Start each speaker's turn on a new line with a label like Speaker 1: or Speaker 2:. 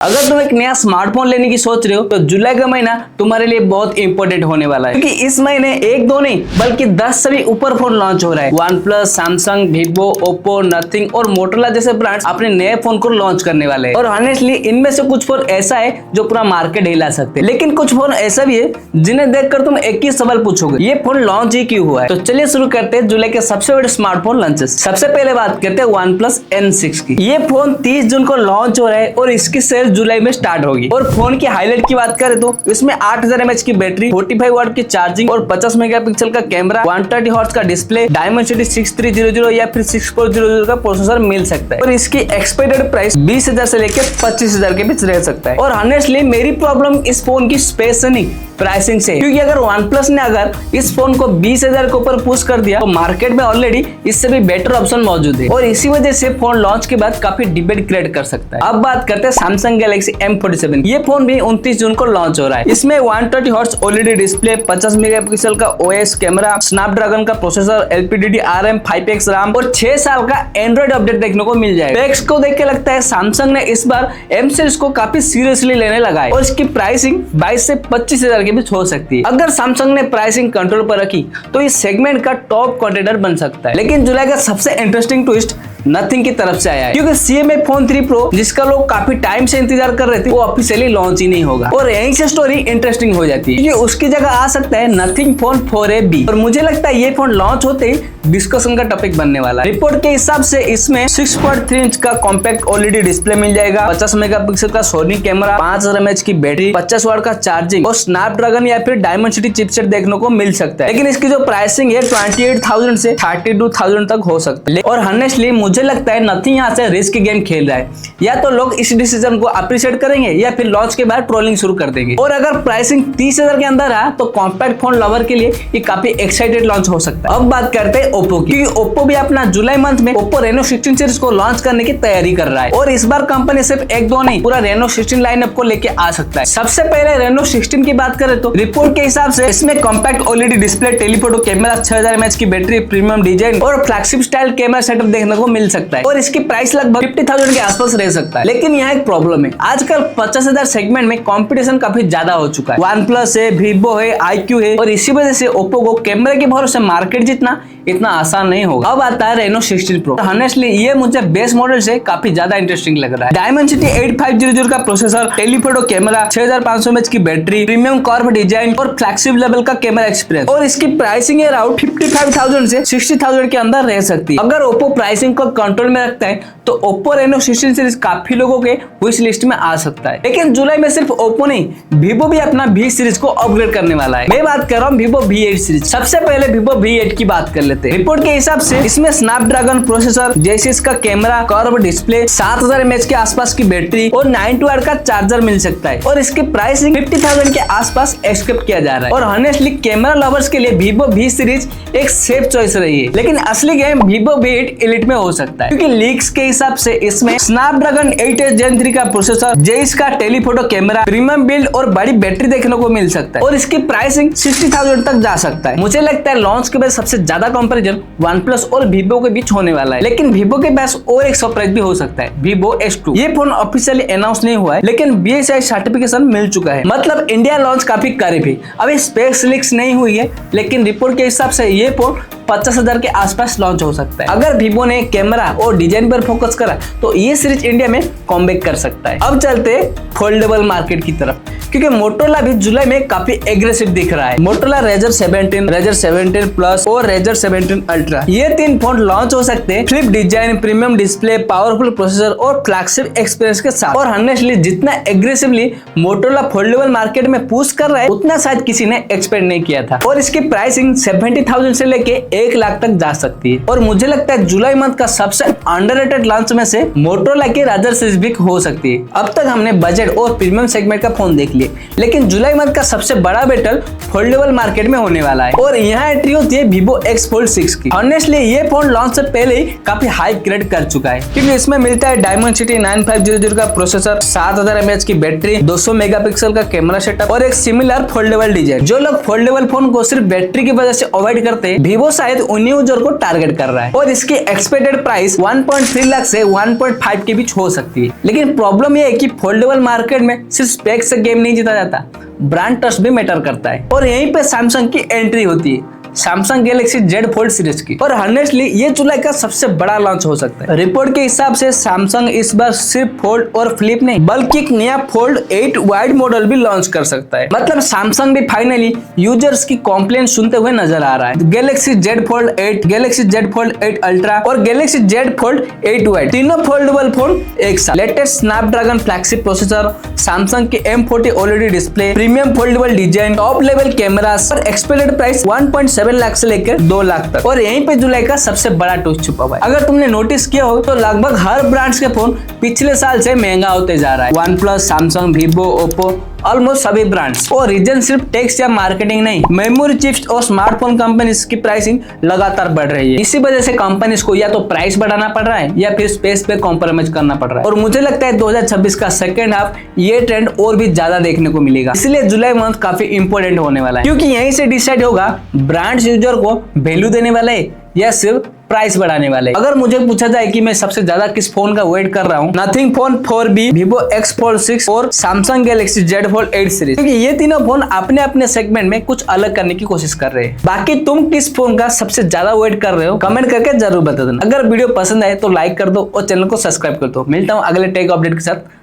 Speaker 1: अगर तुम एक नया स्मार्टफोन लेने की सोच रहे हो तो जुलाई का महीना तुम्हारे लिए बहुत इंपॉर्टेंट होने वाला है, क्योंकि इस महीने एक दो नहीं बल्कि 10 सभी ऊपर फोन लॉन्च हो रहा है। One plus, Samsung, Vivo, Oppo, nothing और मोटोरोला जैसे ब्रांड्स अपने नए फोन को लॉन्च करने वाले हैं। और ऑनेस्टली इनमें से कुछ फोन ऐसा है जो पूरा मार्केट हिला सकते हैं, लेकिन कुछ फोन ऐसा भी है जिन्हें देखकर तुम एक ही सवाल पूछोगे, ये फोन लॉन्च ही क्यों हुआ है। तो चलिए शुरू करते हैं जुलाई के सबसे बड़े स्मार्टफोन लॉन्चेस। सबसे पहले बात करते हैं वन प्लस N6 की। ये फोन 30 जून को लॉन्च हो रहा है और इसकी सेल जुलाई में स्टार्ट होगी। और फोन की हाईलाइट की बात करें तो इसमें 8000 mAh की बैटरी, 45 वाट की चार्जिंग और 50 मेगापिक्सल का कैमरा, 130 हर्ट्ज का डिस्प्ले, डायमेंसिटी 6300 या फिर 6400 का प्रोसेसर मिल सकता है। और इसकी एक्सपेक्टेड प्राइस 20,000 से लेकर 25,000 के बीच रह सकता है। और ऑनेस्टली मेरी प्रॉब्लम इस फोन की स्पेस से नहीं, प्राइसिंग से, क्योंकि अगर OnePlus ने अगर इस फोन को 20,000 के ऊपर पुश कर दिया तो मार्केट में ऑलरेडी इससे भी बेटर ऑप्शन मौजूद है और इसी वजह से फोन लॉन्च के बाद काफी डिबेट क्रिएट कर सकता है। अब बात करते हैं Samsung Galaxy M47। ये फोन भी 29 जून को लॉन्च हो रहा है। इसमें 130 हर्ट्ज OLED डिस्प्ले, 50 मेगापिक्सल का OS कैमरा, स्नैपड्रैगन का प्रोसेसर, LPDDR5 5x RAM और 6 साल का एंड्रॉइड अपडेट देखने को मिल जाएगा। स्पेक्स को देख के लगता है Samsung ने इस बार M सीरीज को काफी सीरियसली लेने लगा है और इसकी प्राइसिंग 22 से 25,000 के बीच हो सकती है। अगर Samsung ने प्राइसिंग कंट्रोल पर रखी तो इस सेगमेंट का टॉप कंटेंडर बन सकता है। लेकिन जुलाई का सबसे इंटरेस्टिंग ट्विस्ट नथिंग की तरफ से आया है, क्योंकि CMA फोन 3 Pro जिसका लोग काफी टाइम से इंतजार कर रहे थे वो ऑफिशियली लॉन्च ही नहीं होगा। और यहीं से स्टोरी इंटरेस्टिंग हो जाती है, क्योंकि उसकी जगह आ सकता है नथिंग फोन 4A और मुझे लगता है ये फोन लॉन्च होते ही डिस्कशन का टॉपिक बनने वाला है। रिपोर्ट के हिसाब से इसमें 6.3 इंच का कॉम्पैक्ट OLED डिस्प्ले मिल जाएगा, 50 मेगापिक्सल का सोनी कैमरा, 5000 mAh की बैटरी, 50 वाट का चार्जिंग और स्नैपड्रैगन या फिर डायमेंसिटी चिपसेट देखने को मिल सकता है। लेकिन इसकी जो प्राइसिंग है 28,000 से 32,000 तक हो सकता है। और ऑनेस्टली मुझे लगता है नथिंग यहाँ से रिस्क गेम खेल रहा है, या तो लोग इस डिसीजन को अप्रिशिएट करेंगे या फिर लॉन्च के बाद ट्रोलिंग शुरू कर देंगे। और अगर प्राइसिंग 30,000 के अंदर है तो कॉम्पैक्ट फोन लवर के लिए ये काफी एक्साइटेड लॉन्च हो सकता है। अब बात करते हैं ओप्पो की, क्योंकि ओप्पो भी अपना जुलाई मंथ में ओप्पो Reno 16 सीरीज को लॉन्च करने की तैयारी कर रहा है और इस बार कंपनी सिर्फ एक दो नहीं पूरा Reno 16 लाइनअप को लेके आ सकता है। सबसे पहले Reno 16 की बात करें तो रिपोर्ट के हिसाब से इसमें compact OLED display, telephoto camera, 6000 mAh की बैटरी, प्रीमियम डिजाइन और फ्लैगशिप स्टाइल कैमरा सेटअप देखने को मिल सकता है और इसकी प्राइस लगभग 50,000 के आसपास रह सकता है। लेकिन यहाँ एक प्रॉब्लम है, आजकल 50,000 सेगमेंट में कंपटीशन काफी ज्यादा हो चुका है। OnePlus है, Vivo है, iQOO है और इसी वजह से ओप्पो को कैमरे के भरोसे मार्केट जीतना इतना आसान नहीं होगा। अब आता है Reno 16 Pro। ऑनेस्टली ये मुझे बेस मॉडल से काफी ज्यादा इंटरेस्टिंग लग रहा है। डायमेंसिटी 8500 का प्रोसेसर, टेलीफोटो कैमरा, 6500 mAh की बैटरी, प्रीमियम कर्व डिजाइन और फ्लैगशिप लेवल का कैमरा एक्सपीरियंस और इसकी प्राइसिंग अराउंड 55,000 से 60,000 के अंदर रह सकती है। अगर ओप्पो प्राइसिंग को कंट्रोल में रखता है तो ओप्पो Reno 16 सीरीज काफी लोगों के विश लिस्ट में आ सकता है। लेकिन जुलाई में सिर्फ ओप्पो नहीं, Vivo भी अपना V सीरीज को अपग्रेड करने वाला है। मैं बात कर रहा हूँ Vivo V8 सीरीज। सबसे पहले Vivo V8 की बात कर लेते हैं। रिपोर्ट के हिसाब से इसमें स्नैपड्रैगन प्रोसेसर, J6 का कैमरा, कर्व डिस्प्ले, 7000 mAh के आसपास की बैटरी और 90 वाट का चार्जर मिल सकता है और इसकी प्राइसिंग 50,000 के आसपास एक्सपेक्ट किया जा रहा है। और ऑनेस्टली कैमरा लवर्स के लिए Vivo V सीरीज एक सेफ चॉइस रही है, लेकिन असली गेम Vivo V8 Elite में हो सकता है, क्योंकि लीक्स के हिसाब से इसमें स्नैपड्रैगन 8S Gen 3 का प्रोसेसर, J6 का टेलीफोटो कैमरा, प्रीमियम बिल्ड और बड़ी बैटरी देखने को मिल सकता है और इसकी प्राइसिंग 60,000 तक जा सकता है। मुझे लगता है लॉन्च के बाद सबसे ज्यादा कंपैरिजन OnePlus और Vivo के बीच होने वाला है, लेकिन Vivo के पास और एक सरप्राइज भी हो सकता है, Vivo S2। ये फोन ऑफिशियली अनाउंस नहीं हुआ है, लेकिन BSI सर्टिफिकेशन मिल चुका है, मतलब इंडिया लॉन्च काफी करीब है। अभी स्पेक्स लीक्स नहीं हुई है, लेकिन रिपोर्ट के हिसाब से ये फोन 50,000 के आसपास लॉन्च हो सकता है। अगर Vivo ने कैमरा और डिजाइन पर फोकस करा तो ये सीरीज इंडिया में कॉमबैक कर सकता है। अब चलते फोल्डेबल मार्केट की तरफ, क्योंकि मोटोरोला भी जुलाई में काफी एग्रेसिव दिख रहा है। मोटोरोला Razr 17, Razr 17 Plus और Razr 17 Ultra, ये 3 फोन लॉन्च हो सकते हैं flip design, premium display, powerful processor और फ्लैगशिप एक्सपीरियंस के साथ। और ऑनेस्टली जितना एग्रेसिवली मोटोरोला फोल्डेबल मार्केट में पुश कर रहा है उतना शायद किसी ने एक्सपेक्ट नहीं किया था और इसकी प्राइसिंग 70,000 से लेके 1 लाख तक जा सकती है। और मुझे लगता है जुलाई मंथ का सबसे अंडररेटेड लॉन्च में से मोटोरोला की Razr सीरीज भी हो सकती है। अब तक हमने बजट और प्रीमियम सेगमेंट का फोन देख लिया, लिए। लेकिन जुलाई मंथ का सबसे बड़ा बैटल फोल्डेबल मार्केट में होने वाला है और यहाँ एंट्री होती है Vivo X Fold 6 की। ऑनेस्टली ये फोन लॉन्च से पहले ही काफी हाइप क्रिएट कर चुका है, क्योंकि इसमें मिलता है Dimensity 9500 का प्रोसेसर, 7000 mAh की बैटरी, 200 मेगापिक्सल का कैमरा सेटअप और एक सिमिलर फोल्डेबल डिजाइन। जो लोग फोल्डेबल फोन को सिर्फ बैटरी की वजह से अवॉइड करते हैं, Vivo शायद उन्हीं यूजर को टारगेट कर रहा है और इसकी एक्सपेक्टेड प्राइस 1.3 लाख से 1.5 के बीच हो सकती है। लेकिन प्रॉब्लम यह है कि फोल्डेबल मार्केट में सिर्फ स्पेक से गेम नहीं जीता जाता, ब्रांड ट्रस्ट भी मैटर करता है और यहीं पे सैमसंग की एंट्री होती है, Samsung Galaxy Z Fold series की। और ऑनेस्टली ये जुलाई का सबसे बड़ा लॉन्च हो सकता है। रिपोर्ट के हिसाब से सैमसंग इस बार सिर्फ फोल्ड और फ्लिप नहीं बल्कि एक नया फोल्ड 8 वाइड मॉडल भी लॉन्च कर सकता है। मतलब सैमसंग भी फाइनली यूजर्स की कॉम्प्लेन सुनते हुए नजर आ रहा है। Galaxy Z Fold 8, Galaxy Z Fold 8 ultra और गैलेक्सी Z Fold 8 वाइड, तीनों फोल्डेबल फोन एक साथ। Latest Snapdragon flagship processor, Samsung की M40 OLED display, premium foldable design, top level cameras और एक्सपेक्टेड प्राइस 1.7 लाख से लेकर 2 लाख तक। और यहीं पे जुलाई का सबसे बड़ा ट्विस्ट छुपा हुआ है। अगर तुमने नोटिस किया हो तो लगभग हर ब्रांड्स के फोन पिछले साल से महंगा होते जा रहा है। OnePlus, Samsung, Vivo, Oppo, almost सभी ब्रांड्स। और रीजन सिर्फ टेक्स या मार्केटिंग नहीं, मेमोरी चिप्स और स्मार्टफोन कंपनीज की प्राइसिंग लगातार बढ़ रही है। इसी वजह से कंपनीज को या तो प्राइस बढ़ाना पड़ रहा है या फिर स्पेस पे कॉम्प्रोमाइज करना पड़ रहा है। और मुझे लगता है 2026 का सेकेंड हाफ ये ट्रेंड और भी ज्यादा देखने को मिलेगा। इसलिए जुलाई मंथ काफी इंपॉर्टेंट होने वाला है, क्योंकि यहीं से डिसाइड होगा ब्रांड्स यूजर को वैल्यू देने वाले है या सिर्फ प्राइस बढ़ाने वाले। अगर मुझे पूछा जाए कि मैं सबसे ज्यादा किस फोन का वेट कर रहा हूँ, nothing phone 4B, Vivo X Fold 6 और Samsung Galaxy Z Fold 8 series, क्योंकि ये तीनों फोन अपने अपने सेगमेंट में कुछ अलग करने की कोशिश कर रहे हैं। बाकी तुम किस फोन का सबसे ज्यादा वेट कर रहे हो कमेंट करके जरूर बता देना। अगर वीडियो पसंद आए तो लाइक कर दो और चैनल को सब्सक्राइब कर दो। मिलता हूँ अगले टेक अपडेट के साथ।